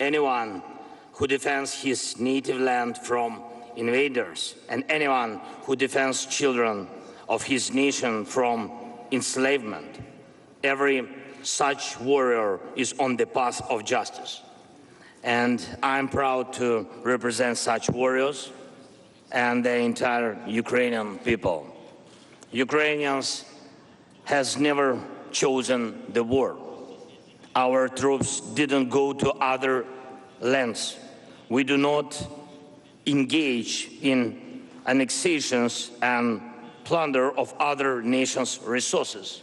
Anyone who defends his native land from invaders, and anyone who defends children of his nation from enslavement, every such warrior is on the path of justice. And I'm proud to represent such warriors and the entire Ukrainian people. Ukrainians has never chosen the war. Our troops didn't go to other lands. We do not engage in annexations and plunder of other nations' resources,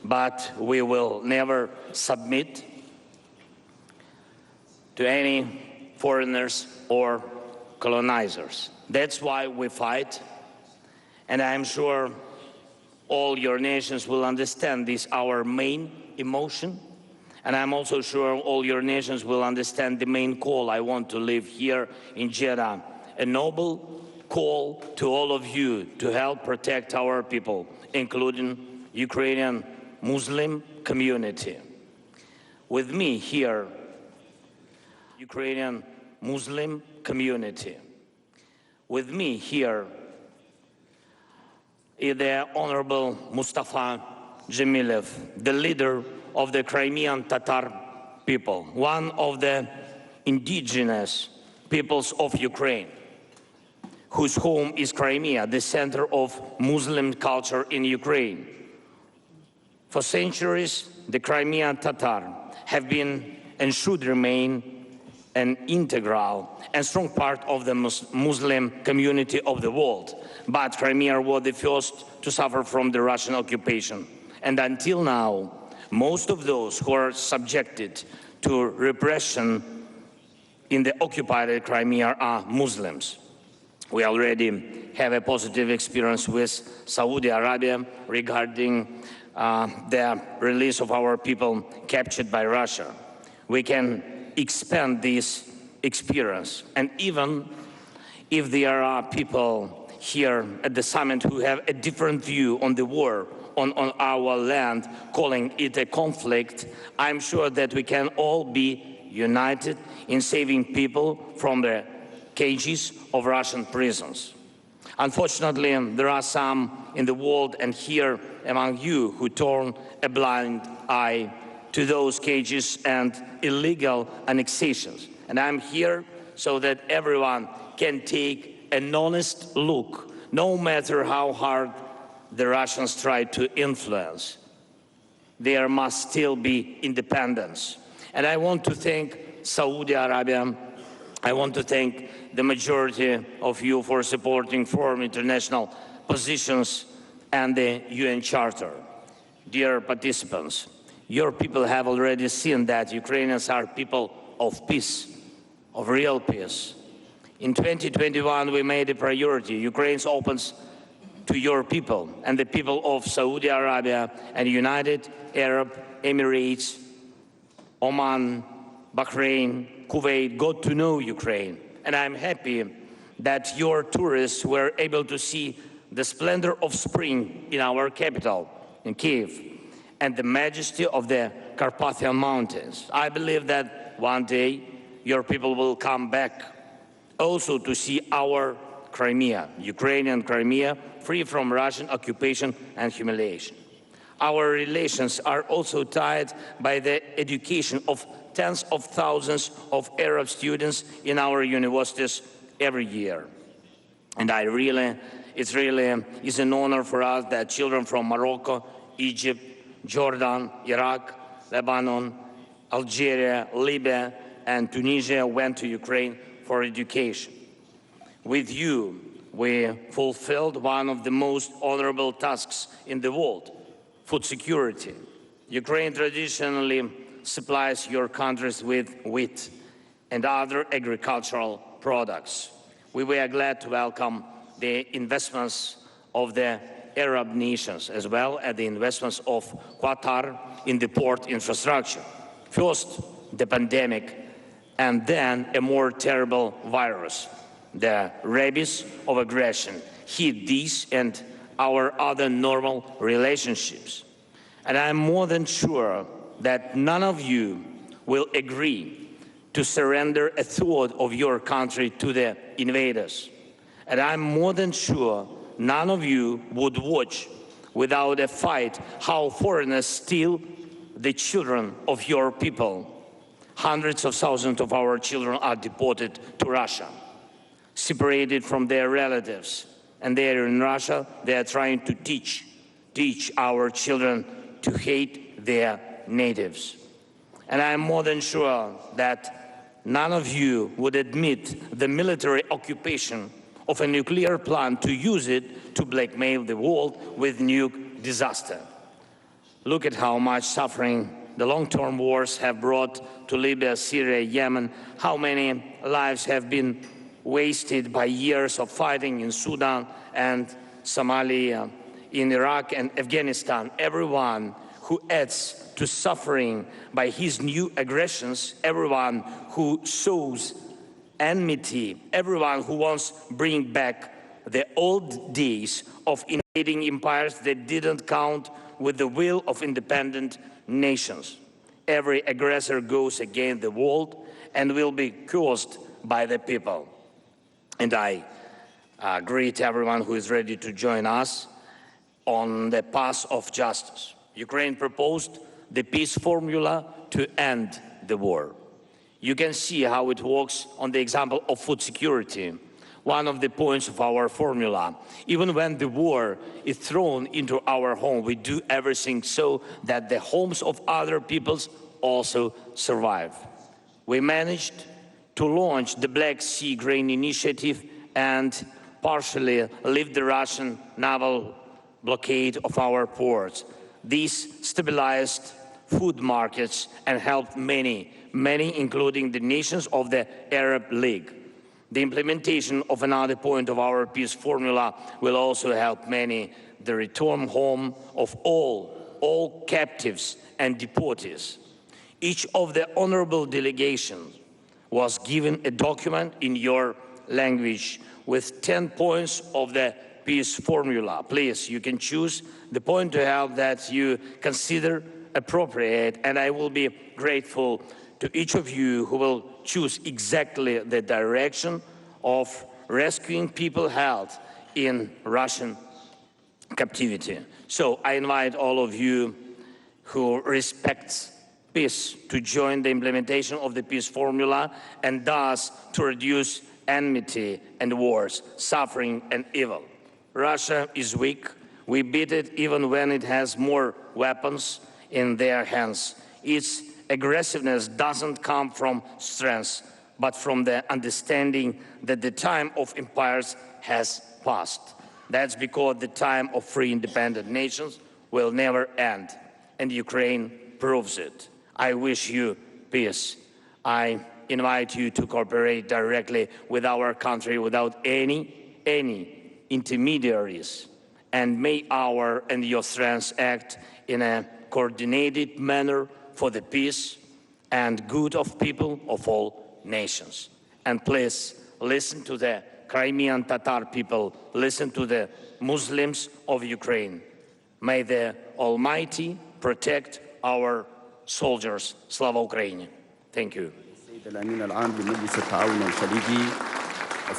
but we will never submit to any foreigners or colonizers. That's why we fight, and I'm sure all your nations will understand this, our main emotion, and I'm also sure all your nations will understand the main call I want to leave here in Jeddah, a noble call to all of you to help protect our people, including Ukrainian Muslim community. With me here, Ukrainian Muslim community. With me here is the Honorable Mustafa Dzhemilev, the leader of the Crimean Tatar people, one of the indigenous peoples of Ukraine, whose home is Crimea, the center of Muslim culture in Ukraine. For centuries, the Crimean Tatar have been and should remain an integral and strong part of the Muslim community of the world. But Crimea was the first to suffer from the Russian occupation. And until now, most of those who are subjected to repression in the occupied Crimea are Muslims. We already have a positive experience with Saudi Arabia regarding the release of our people captured by Russia. We can expand this experience, and even if there are people here at the summit who have a different view on the war on our land, calling it a conflict, I'm sure that we can all be united in saving people from the cages of Russian prisons. Unfortunately, there are some in the world and here among you who turn a blind eye to those cages and illegal annexations. And I'm here so that everyone can take an honest look, no matter how hard the Russians try to influence. There must still be independence. And I want to thank Saudi Arabia. I want to thank the majority of you for supporting firm international positions and the UN Charter. Dear participants, your people have already seen that Ukrainians are people of peace, of real peace. In 2021, we made a priority. Ukraine opens to your people and the people of Saudi Arabia and United Arab Emirates, Oman, Bahrain, Kuwait got to know Ukraine. And I'm happy that your tourists were able to see the splendor of spring in our capital, in Kyiv, and the majesty of the Carpathian Mountains. I believe that one day your people will come back also to see our Crimea, Ukrainian Crimea, free from Russian occupation and humiliation. Our relations are also tied by the education of tens of thousands of Arab students in our universities every year. And it really is an honor for us that children from Morocco, Egypt, Jordan, Iraq, Lebanon, Algeria, Libya, and Tunisia went to Ukraine for education. With you, we fulfilled one of the most honorable tasks in the world, food security. Ukraine traditionally supplies your countries with wheat and other agricultural products. We were glad to welcome the investments of the Arab nations, as well as the investments of Qatar in the port infrastructure. First, the pandemic, and then a more terrible virus, the rabies of aggression, hit these and our other normal relationships. And I'm more than sure that none of you will agree to surrender a third of your country to the invaders. And I'm more than sure none of you would watch without a fight how foreigners steal the children of your people. Hundreds of thousands of our children are deported to Russia, separated from their relatives. And there in Russia, they are trying to teach our children to hate their natives. And I am more than sure that none of you would admit the military occupation of a nuclear plant to use it to blackmail the world with nuke disaster. Look at how much suffering the long-term wars have brought to Libya, Syria, Yemen, how many lives have been wasted by years of fighting in Sudan and Somalia, in Iraq and Afghanistan. Everyone who adds to suffering by his new aggressions, everyone who sows enmity, everyone who wants to bring back the old days of invading empires that didn't count with the will of independent nations. Every aggressor goes against the world and will be cursed by the people. And I greet everyone who is ready to join us on the path of justice. Ukraine proposed the peace formula to end the war. You can see how it works on the example of food security, one of the points of our formula. Even when the war is thrown into our home, we do everything so that the homes of other peoples also survive. We managed to launch the Black Sea Grain Initiative and partially lift the Russian naval blockade of our ports. This stabilized food markets and helped many, including the nations of the Arab League. The implementation of another point of our peace formula will also help many, the return home of all captives and deportees. Each of the honorable delegations was given a document in your language with 10 points of the peace formula. Please, you can choose the point to help that you consider appropriate, and I will be grateful to each of you who will choose exactly the direction of rescuing people held in Russian captivity. So I invite all of you who respect peace to join the implementation of the peace formula and thus to reduce enmity and wars, suffering and evil. Russia is weak. We beat it even when it has more weapons in their hands. Its aggressiveness doesn't come from strength, but from the understanding that the time of empires has passed. That's because the time of free independent nations will never end, and Ukraine proves it. I wish you peace. I invite you to cooperate directly with our country without any intermediaries, and may our and your strengths act in a coordinated manner for the peace and good of people of all nations. And please listen to the Crimean Tatar people, listen to the Muslims of Ukraine. May the Almighty protect our soldiers. Slava Ukraini. Thank you. السيد الأمين العام لمجلس التعاون الخليجي